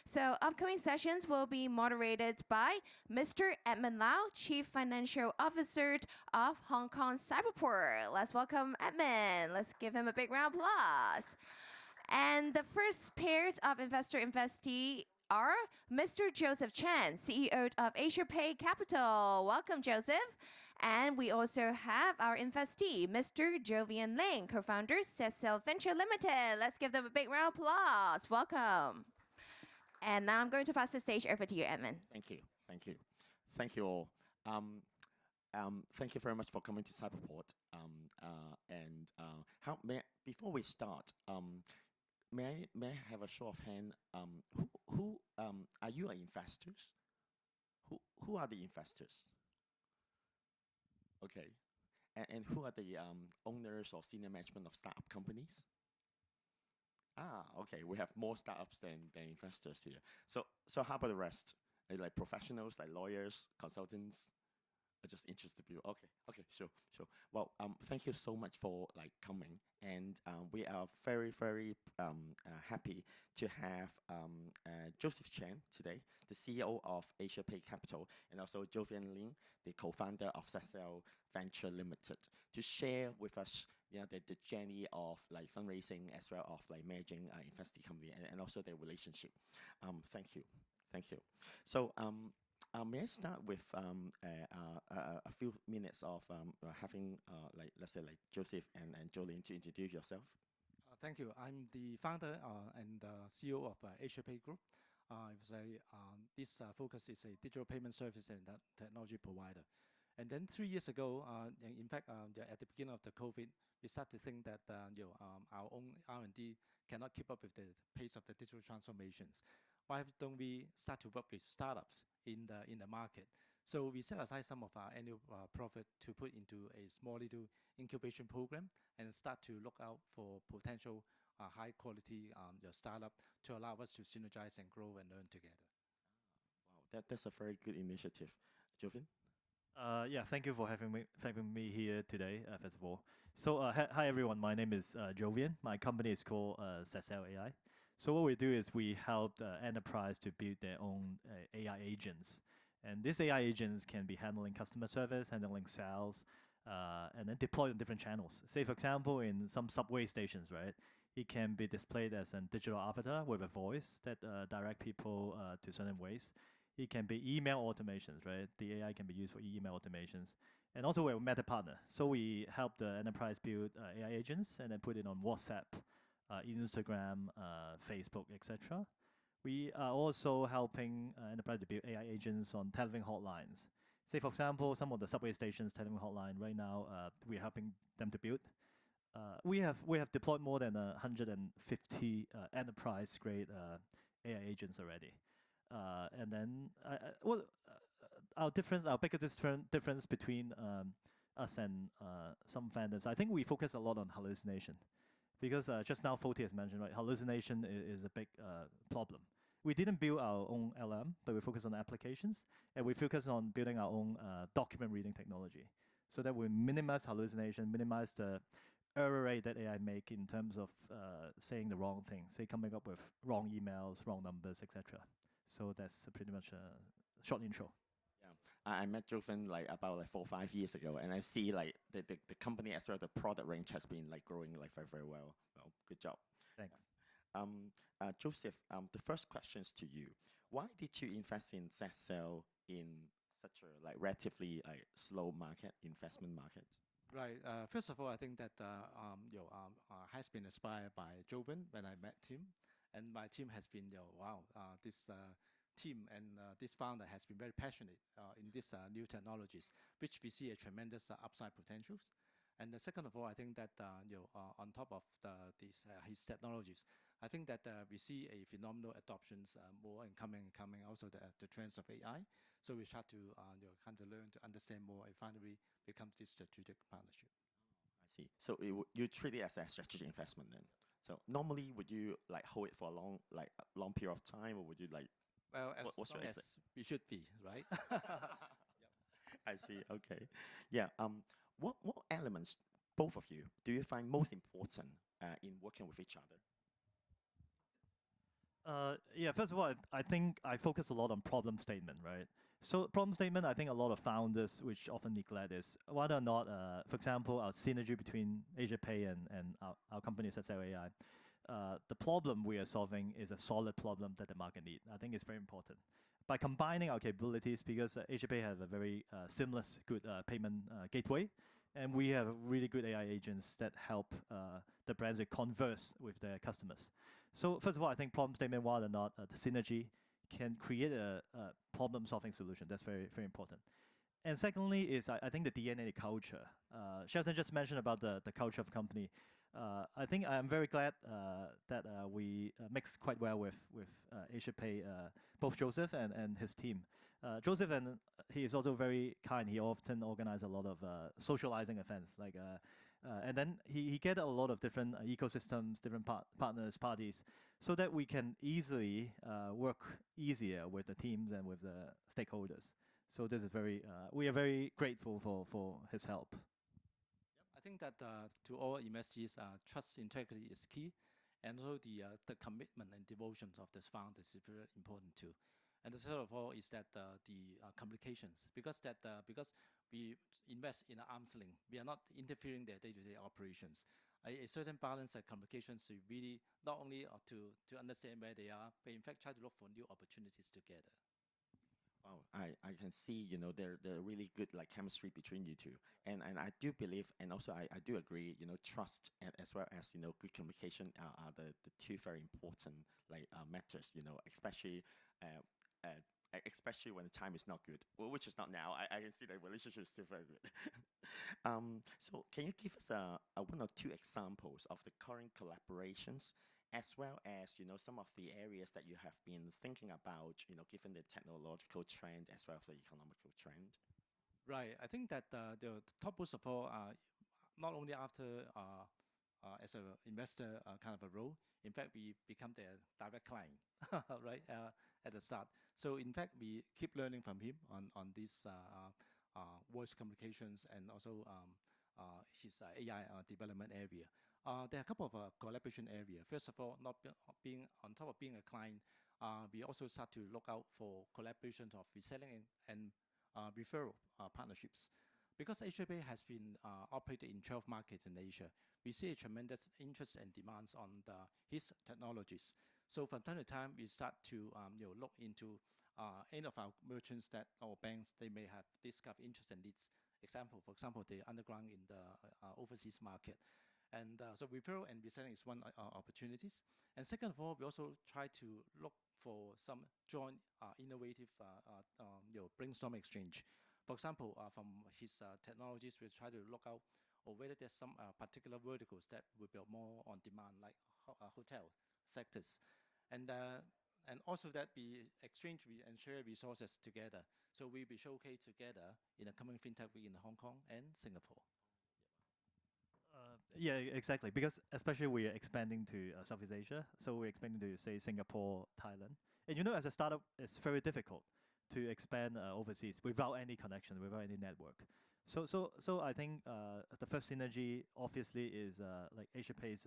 So, upcoming sessions will be moderated by Mr. Edmund Lau, Chief Financial Officer of Hong Kong Cyberport. Let's welcome Edmund. Let's give him a big round of applause. And the first pair of investor investee are Mr. Joseph Chen, CEO of AsiaPay Capital. Welcome, Joseph. And we also have our investee, Mr. Jovian Ling, co-founder, Cecil Venture Limited. Let's give them a big round of applause. Welcome. And now I'm going to pass the stage over to you, Edmund. Thank you. Thank you. Thank you all. Thank you very much for coming to Cyberport. Before we start, may I have a show of hand? Who are you investors? Who are the investors? Okay. And who are the owners or senior management of startup companies? Okay. We have more startups than investors here. So how about the rest? Like professionals, like lawyers, consultants? Just interested people. Okay, sure. Well, thank you so much for coming, and we are very happy to have Joseph Chen today, the CEO of AsiaPay Capital, and also Jovian Ling, the co-founder of Cecil Venture Limited, to share with us the journey of fundraising as well of managing investee company and also their relationship. Thank you. So. May I start with a few minutes of having, let's say, Joseph and Jolene to introduce yourself? Thank you. I'm the founder and CEO of AsiaPay Group. This focus is a digital payment service and technology provider. And then 3 years ago, in fact, at the beginning of the COVID, we started to think that our own R&D cannot keep up with the pace of the digital transformations. Why don't we start to work with startups in the market? So we set aside some of our annual profit to put into a small little incubation program and start to look out for potential high quality startup to allow us to synergize and grow and learn together. Wow, that's a very good initiative. Jovian? Yeah, thank you for having me here today, first of all. So, hi everyone, my name is Jovian. My company is called Cecil AI. So what we do is we help the enterprise to build their own AI agents. And these AI agents can be handling customer service, handling sales, and then deployed on different channels. Say, for example, in some subway stations, right? It can be displayed as a digital avatar with a voice that direct people to certain ways. It can be email automations, right? The AI can be used for email automations. And also we're a Meta partner. So we help the enterprise build AI agents and then put it on WhatsApp, Instagram, Facebook, etc. We are also helping enterprise to build AI agents on telephone hotlines. Say, for example, some of the subway stations telephone hotline right now, we're helping them to build. We have deployed more than 150 enterprise-grade AI agents already. And then, our biggest difference between us and some vendors, I think we focus a lot on hallucination. Because just now, Foti has mentioned, right, hallucination is a big problem. We didn't build our own LM, but we focus on applications, and we focus on building our own document reading technology, so that we minimize hallucination, minimize the error rate that AI make in terms of saying the wrong thing, say coming up with wrong emails, wrong numbers, etc. So that's pretty much a short intro. Yeah, I met Jovian about 4 or 5 years ago, and I see the company as well, the product range has been growing very well. Well, good job. Thanks. Joseph, the first question is to you. Why did you invest in Cecil in such a relatively slow investment market? Right. First of all, I think that has been inspired by Jovian when I met him, and my team has been this team and this founder has been very passionate in these new technologies, which we see a tremendous upside potentials. And the second of all, I think that on top of his technologies, I think that we see a phenomenal adoptions more and coming also the trends of AI. So we start to kind of learn to understand more and finally becomes this strategic partnership. I see. So you treat it as a strategic investment then. So normally, would you hold it for a long period of time, or would you Well, as we should be, right? I see. Okay. Yeah. What elements, both of you, do you find most important in working with each other? Yeah, first of all, I think I focus a lot on problem statement, right? So problem statement, I think a lot of founders, which often neglect is whether or not, for example, our synergy between AsiaPay and our company, SSL AI, the problem we are solving is a solid problem that the market need. I think it's very important. By combining our capabilities, because AsiaPay have a very seamless, good payment gateway, and we have really good AI agents that help the brands to converse with their customers. So first of all, I think problem statement, whether or not the synergy can create a problem-solving solution. That's very, very important. And secondly is I think the DNA, the culture. Shelton just mentioned about the culture of company. I think I'm very glad that we mix quite well with AsiaPay, both Joseph and his team. Joseph, and he is also very kind. He often organize a lot of socializing events, like and then he get a lot of different ecosystems, different partners, parties, so that we can easily work easier with the teams and with the stakeholders. So this is very, we are very grateful for his help. I think that to all investees, trust integrity is key, and also the commitment and devotions of this founders is very important too. And the third of all is that the communications, because we invest in an arm's length, we are not interfering their day-to-day operations. A certain balance of communications to really not only to understand where they are, but in fact try to look for new opportunities together. Wow, I can see, you know, there really good like chemistry between you two. And I do believe, and also I do agree, you know, trust and as well as, you know, good communication are the two very important like matters, you know, especially especially when the time is not good, which is not now. I can see the relationship is still very good. So can you give us a one or two examples of the current collaborations as well as, you know, some of the areas that you have been thinking about, you know, given the technological trend as well as the economical trend? Right. I think that the top most of all, not only after as an investor kind of a role, in fact, we become their direct client, right, at the start. So in fact, we keep learning from him on this voice communications and also his AI development area. There are a couple of collaboration areas. First of all, not being on top of being a client, we also start to look out for collaborations of reselling and referral partnerships. Because AsiaPay has been operated in 12 markets in Asia, we see a tremendous interest and demands on his technologies. So from time to time, we start to look into any of our merchants that or banks, they may have this kind of interest and needs. For example, the underground in the overseas market. And so referral and reselling is one opportunities. And second of all, we also try to look for some joint innovative brainstorm exchange. For example, from his technologies, we try to look out or whether there's some particular verticals that will be more on demand, like hotel sectors. And also that we exchange and share resources together. So we'll be showcased together in the coming FinTech Week in Hong Kong and Singapore. Yeah, exactly. Because especially we are expanding to Southeast Asia, so we're expanding to say Singapore, Thailand. And you know, as a startup, it's very difficult to expand overseas without any connection, without any network. So I think the first synergy obviously is like AsiaPay's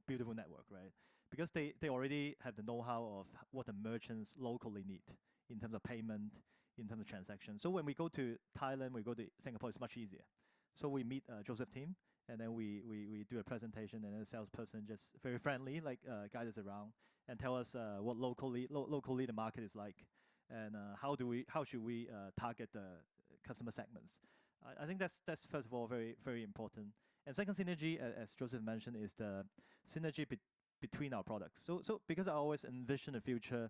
beautiful network, right? Because they already have the know-how of what the merchants locally need in terms of payment, in terms of transactions. So when we go to Thailand, we go to Singapore, it's much easier. So we meet Joseph team, and then we do a presentation, and then a salesperson just very friendly, like guide us around and tell us what locally the market is like, and how should we target the customer segments. I think that's first of all very, very important. And second synergy, as Joseph mentioned, is the synergy between our products. So because I always envision a future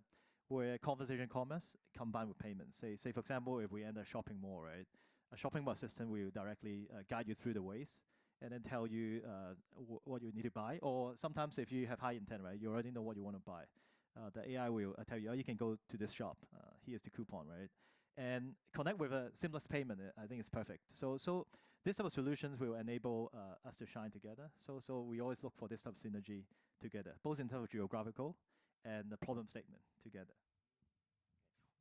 where conversation commerce combined with payments. Say for example, if we enter a shopping mall, right? A shopping mall assistant will directly guide you through the ways and then tell you what you need to buy. Or sometimes if you have high intent, right, you already know what you want to buy. The AI will tell you, oh, you can go to this shop. Here's the coupon, right? And connect with a seamless payment. I think it's perfect. So this type of solutions will enable us to shine together. So we always look for this type of synergy together, both in terms of geographical and the problem statement together.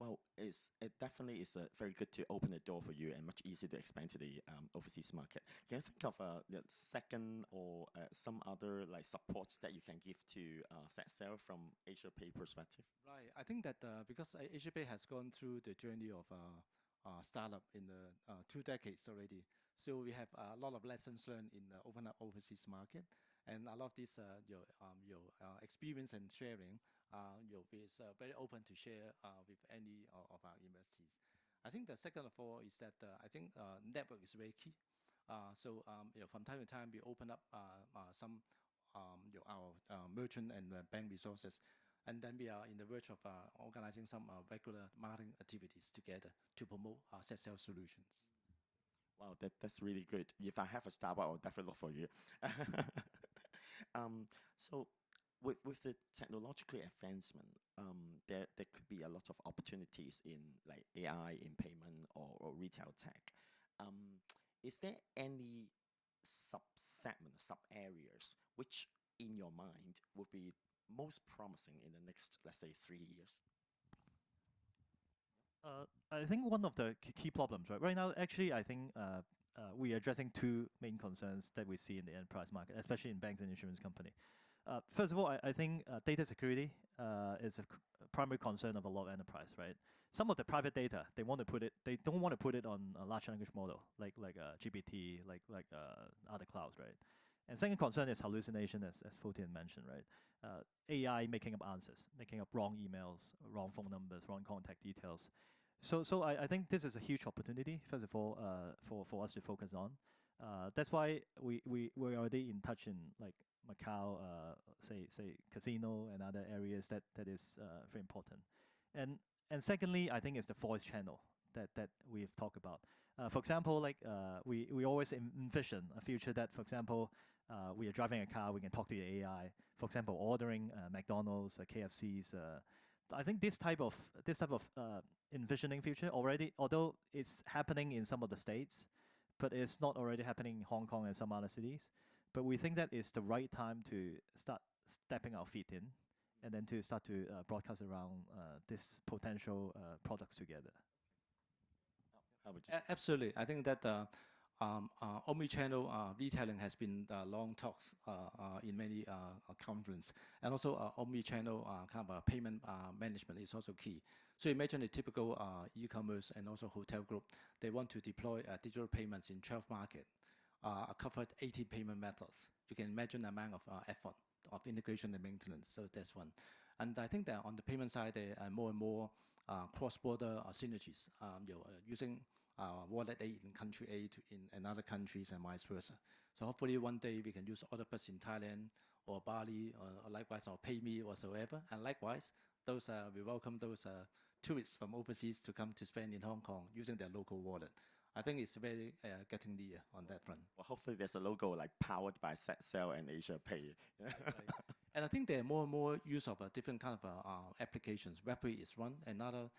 Well, it definitely is very good to open the door for you and much easier to expand to the overseas market. Can you think of the second or some other like supports that you can give to SetSale from Asia Pay perspective? Right. I think that because AsiaPay has gone through the journey of startup in the 2 decades already, so we have a lot of lessons learned in the open up overseas market, and a lot of this your experience and sharing is very open to share with any of our investees. I think the second of all is that I think network is very key. From time to time we open up some our merchant and bank resources, and then we are in the verge of organizing some regular marketing activities together to promote our set sales solutions. Wow, that's really good. If I have a Starbucks, I'll definitely look for you. um, so with the technological advancement, there could be a lot of opportunities in like AI in payment or retail tech. Um, is there any sub-segment, sub-areas which in your mind would be most promising in the next, let's say, 3 years? I think one of the key problems, right now, actually, I think we are addressing two main concerns that we see in the enterprise market, especially in banks and insurance company. First of all, I think data security is a primary concern of a lot of enterprise, right? Some of the private data, they don't want to put it on a large language model like GPT, like other clouds, right? And second concern is hallucination, as Fotian mentioned, right? AI making up answers, making up wrong emails, wrong phone numbers, wrong contact details. So I think this is a huge opportunity, first of all, for us to focus on. That's why we're already in touch in like Macau, say casino and other areas that is very important. And secondly, I think it's the voice channel that we've talked about. For example, like we always envision a future that, for example, we are driving a car, we can talk to the AI. For example, ordering McDonald's, KFC's. I think this type of envisioning future already, although it's happening in some of the states, but it's not already happening in Hong Kong and some other cities. But we think that it's the right time to start stepping our feet in, and then to start to broadcast around this potential products together. How would you? Absolutely. I think that omni-channel retailing has been long talks in many conference, and also omni-channel kind of payment management is also key. So imagine a typical e-commerce and also hotel group. They want to deploy digital payments in 12 market, covered 18 payment methods. You can imagine the amount of effort of integration and maintenance. So that's one. And I think that on the payment side, there are more and more cross-border synergies. Using wallet A in country A to in another countries and vice versa. So hopefully one day we can use Octopus in Thailand or Bali or likewise or PayMe whatsoever. And likewise, we welcome those tourists from overseas to come to spend in Hong Kong using their local wallet. I think it's very getting near on that front. Well, hopefully there's a logo like powered by SetSale and Asia Pay. Right. And I think there are more and more use of different kind of applications. Web3 is one. Another,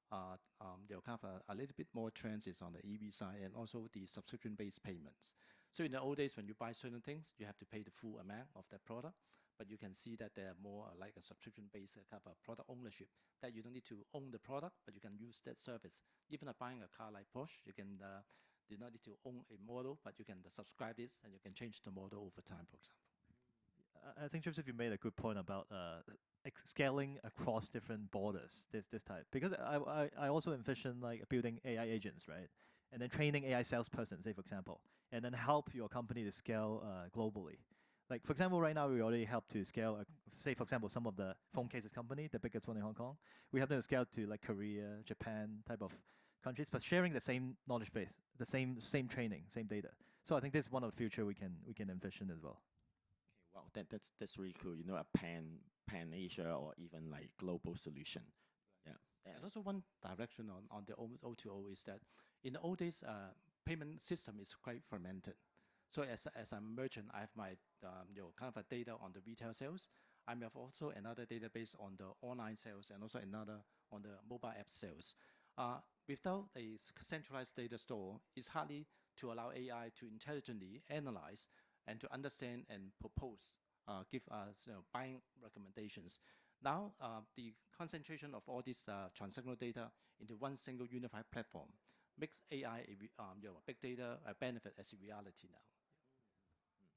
kind of a little bit more trends is on the EV side and also the subscription-based payments. So in the old days, when you buy certain things, you have to pay the full amount of that product. But you can see that they are more like a subscription-based kind of product ownership, that you don't need to own the product, but you can use that service. Even buying a car like Porsche, you can do not need to own a model, but you can subscribe this and you can change the model over time, for example. I think Joseph, you made a good point about scaling across different borders. This type, because I also envision like building AI agents, right, and then training AI salesperson, say for example, and then help your company to scale globally. Like for example, right now we already help to scale, say for example, some of the phone cases company, the biggest one in Hong Kong. We have them to scale to like Korea, Japan type of countries, but sharing the same knowledge base, the same training, same data. So I think this is one of the future we can envision as well. Okay, wow, that's really cool. You know, a pan Asia or even like global solution. Yeah. And also one direction on the O2O is that in the old days, payment system is quite fragmented. So as a merchant, I have my kind of a data on the retail sales. I have also another database on the online sales and also another on the mobile app sales. Without a centralized data store, it's hardly to allow AI to intelligently analyze and to understand and propose, give us buying recommendations. Now, the concentration of all this transactional data into one single unified platform makes AI, big data, a benefit as a reality now.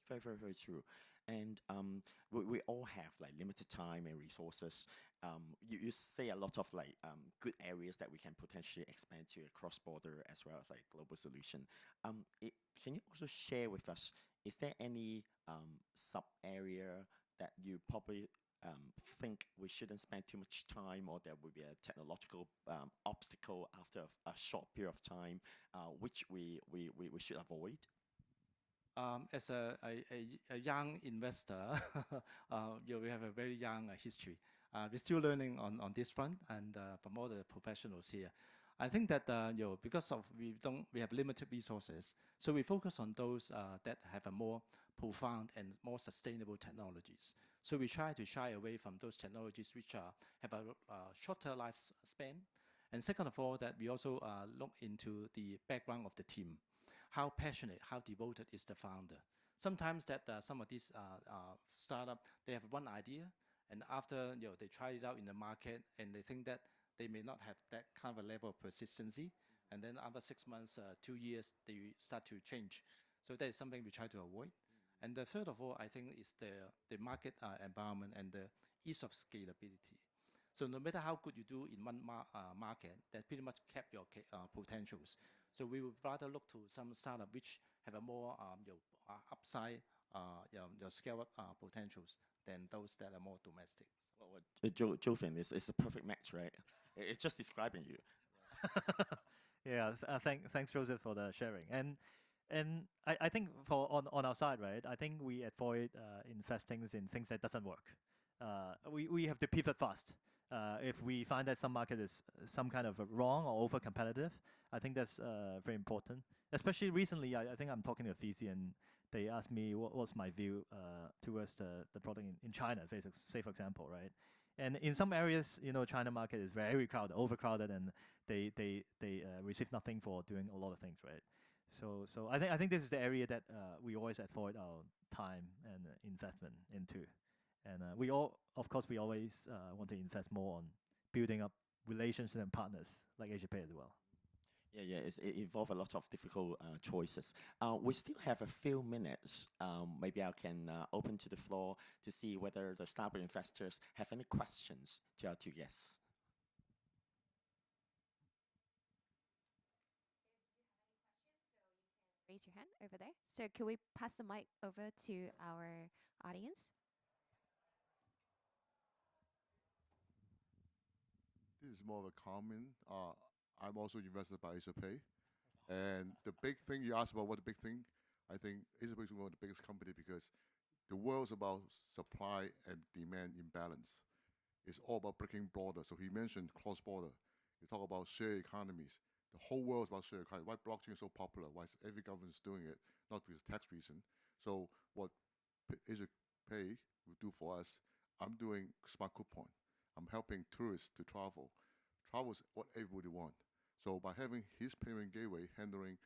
Very, very, very true. And we all have like limited time and resources. You say a lot of like good areas that we can potentially expand to a cross-border as well as like global solution. Can you also share with us, is there any sub area that you probably think we shouldn't spend too much time, or there will be a technological obstacle after a short period of time, which we should avoid? As a young investor, we have a very young history. We're still learning on this front, and from all the professionals here. I think that because of we have limited resources, so we focus on those that have a more profound and more sustainable technologies. So we try to shy away from those technologies which have a shorter lifespan. And second of all, that we also look into the background of the team. How passionate, how devoted is the founder? Sometimes that some of these startup, they have one idea, and after they try it out in the market, and they think that they may not have that kind of a level of persistency, and then after 6 months, 2 years, they start to change. So that is something we try to avoid. And the third of all, I think, is the market environment and the ease of scalability. So no matter how good you do in one market, that pretty much kept your potentials. So we would rather look to some startup which have a more upside, scale up potentials than those that are more domestic. Well, Jovian is a perfect match, right? It's just describing you. Yeah, thanks Joseph for the sharing. And I think for on our side, right, I think we avoid investing in things that doesn't work. We have to pivot fast. If we find that some market is some kind of wrong or over competitive, I think that's very important. Especially recently, I think I'm talking to a VC and they asked me what's my view towards the product in China, say for example, right? And in some areas, China market is very crowded, overcrowded, and they receive nothing for doing a lot of things, right? So I think this is the area that we always avoid our time and investment into. And we always want to invest more on building up relationships and partners like AsiaPay as well. Yeah, it involves a lot of difficult choices. We still have a few minutes. Maybe I can open to the floor to see whether the startup investors have any questions to our two guests. Raise your hand over there. So can we pass the mic over to our audience? This is more of a comment. I'm also invested by AsiaPay. And the big thing, you asked about what the big thing, I think AsiaPay is one of the biggest company because the world's about supply and demand imbalance. It's all about breaking borders. So he mentioned cross-border. You talk about shared economies. The whole world is about shared economy. Why blockchain is so popular? Why is every government is doing it? Not because tax reason. So what AsiaPay will do for us, I'm doing smart coupon. I'm helping tourists to travel. Travel is what everybody wants. So by having his payment gateway handling,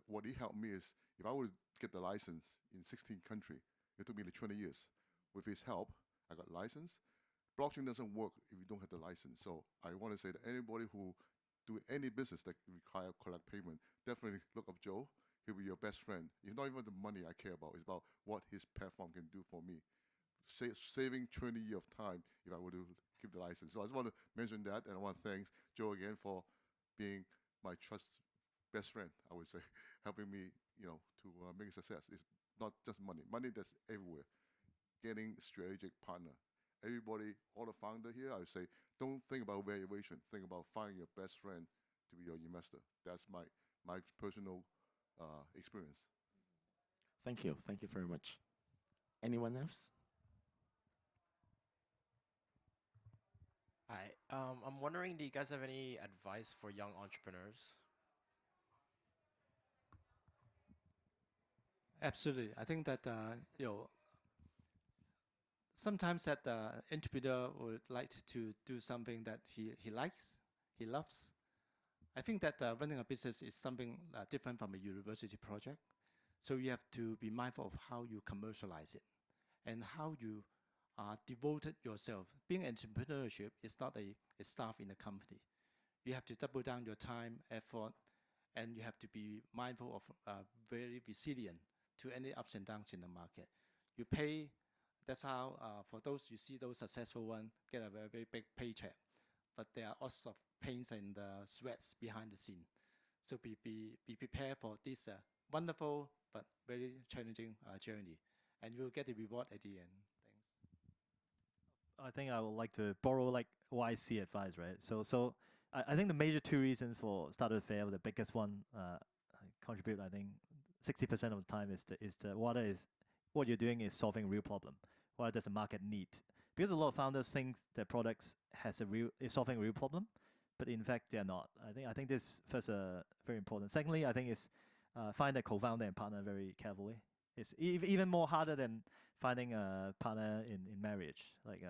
what he helped me is, if I would get the license in 16 countries, it took me like 20 years. With his help, I got license. Blockchain doesn't work if you don't have the license. So I want to say that anybody who do any business that require collect payment, definitely look up Joe. He'll be your best friend. It's not even the money I care about. It's about what his platform can do for me. Saving 20 years of time if I were to keep the license. So I just want to mention that, and I want to thank Joe again for being my best friend, I would say, helping me, to make a success. It's not just money. Money that's everywhere. Getting strategic partner. Everybody, all the founder here, I would say, don't think about valuation. Think about finding your best friend to be your investor. That's my personal experience. Thank you. Thank you very much. Anyone else? Hi. I'm wondering, do you guys have any advice for young entrepreneurs? Absolutely. I think that sometimes that entrepreneur would like to do something that he likes, he loves. I think that running a business is something different from a university project. So you have to be mindful of how you commercialize it and how you devoted yourself. Being entrepreneurship is not a staff in a company. You have to double down your time, effort, and you have to be mindful of very resilient to any ups and downs in the market. You pay, that's how, for those, you see those successful ones get a very, very big paycheck. But there are lots of pains and sweats behind the scene. So be prepared for this wonderful but very challenging journey. And you'll get the reward at the end. Thanks. I think I would like to borrow like YC advice, right? So I think the major two reasons for Startup Fair, the biggest one, I contribute, I think 60% of the time is what you're doing is solving a real problem. What does the market need? Because a lot of founders think their products is solving a real problem, but in fact they're not. I think this first very important. Secondly, I think is find a co-founder and partner very carefully. It's even more harder than finding a partner in marriage. Like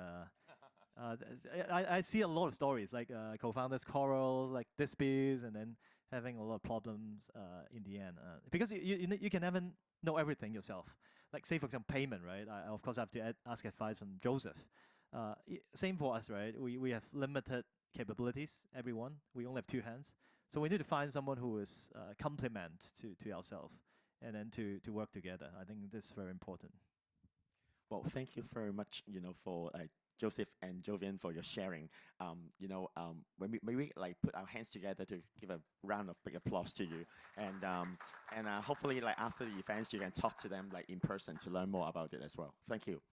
I see a lot of stories like co-founders quarrels, like disputes, and then having a lot of problems in the end. Because you can never know everything yourself. Like say for example payment, right? I of course have to ask advice from Joseph. Same for us, right? We have limited capabilities. Everyone, we only have two hands, so we need to find someone who is complement to ourselves, and then to work together. I think this is very important. Well, thank you very much, for Joseph and Jovian for your sharing. When we like put our hands together to give a round of big applause to you, and hopefully like after the events you can talk to them like in person to learn more about it as well. Thank you.